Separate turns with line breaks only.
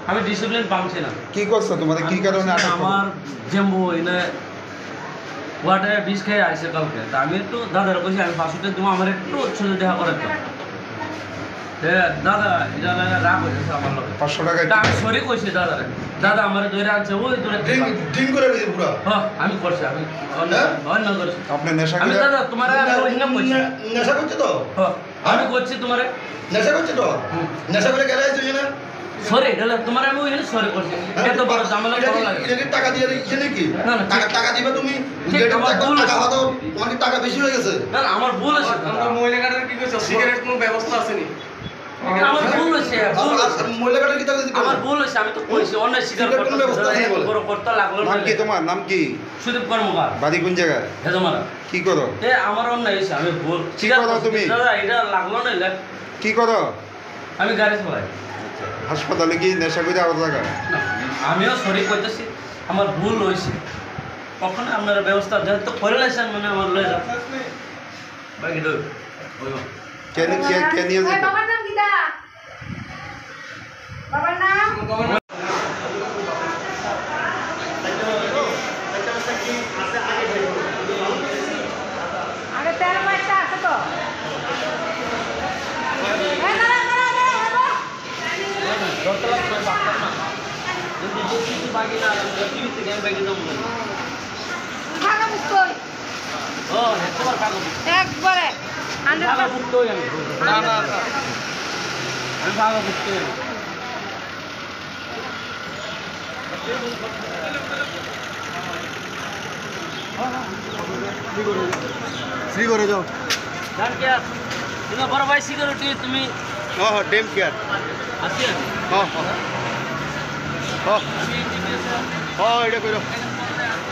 আমি ডিসিপ্লিন পাচ্ছি না।
কি করছো তোমাদের কি কারণে আটক করো?
আমার জেম্বু এনে ওয়াটারে বিষ খেয়ে আসছে কালকে, তা আমি একটু দাদার কইছি আমি 500 টাকা দেবো, আমার একটু ছোটো দেখা করে দাও। দাদা এটা রাগ হয়েছে আমার লোক
500 টাকা
আমি সরি কইছি দাদারে, দাদা আমার ধরে আনছে ওই দূরে
ড্রিঙ্ক করে দিয়েছে পুরো।
হ্যাঁ আমি করছি, আমি অন্য করছি।
আপনি নেশা
আমি
করে
দাদা তোমার
নেশা করছে তো?
হ্যাঁ আমি করছি তোমারে
নেশা করছে তো? নেশা করে গেলে আসছে না?
সরি গেলে তোমার আমি ওই সরি করছি, এত বড় ঝামেলা করা লাগে।
এটা কি টাকা দিয়ে দিচ্ছে নাকি?
না না
টাকা দিবে তুমি?
ঠিক, আমার ভুল
টাকা হতো, তোমার কি টাকা বেশি হয়ে গেছে?
না না আমার ভুল আছে।
মহিলা কাটার কি কইছো? সিগারেট কোনো ব্যবস্থা আছে নি?
আমার ভুল হয়েছে,
মহিলা কাটার কি টাকা দিতে?
আমার ভুল হয়েছে, আমি তো কইছি অন্য স্বীকার করতে বড় করতে লাগলো
নাম কি তোমার? নাম কি?
সুদীপ কর্মকার,
বাড়ি কোন জায়গায়?
হেজমারা।
কি করো?
আমার অন্য হয়েছে, আমি ভুল
কি করো তুমি?
দাদা এটা লাগলো না।
কি করো?
আমি গাড়ি চালাই।
হাসপাতালে কি নেশা করে আলাদা জায়গা?
আমিও সরি কইতেছি, আমার ভুল হয়েছে। কখনো আপনার ব্যবস্থা যেহেতু করে লাইছেন মানে আমার লয়ে যান বাকি তো
কে নিয়ে যেত?
বাবার নাম কি দা? বাবার নাম? আগে তেল মারটা আছে তো।
বাকি না টিভিতে গেম বাকি দাম
ভাগা মুক্ত হই।
ও একবার কাগজ
একবারে 100%
মুক্ত হই আমি। না না আমি ভাগা মুক্ত হই।
শ্রী করে যাও।
জান কি আর তুমি বড় ভাই সিকিউরিটি তুমি
হ্যাঁ হ্যাঁ ডেম কেয়ার।
আছিস?
হ্যাঁ হ্যাঁ
আমি জিজ্ঞাসা
হ্যাঁ এটা করো।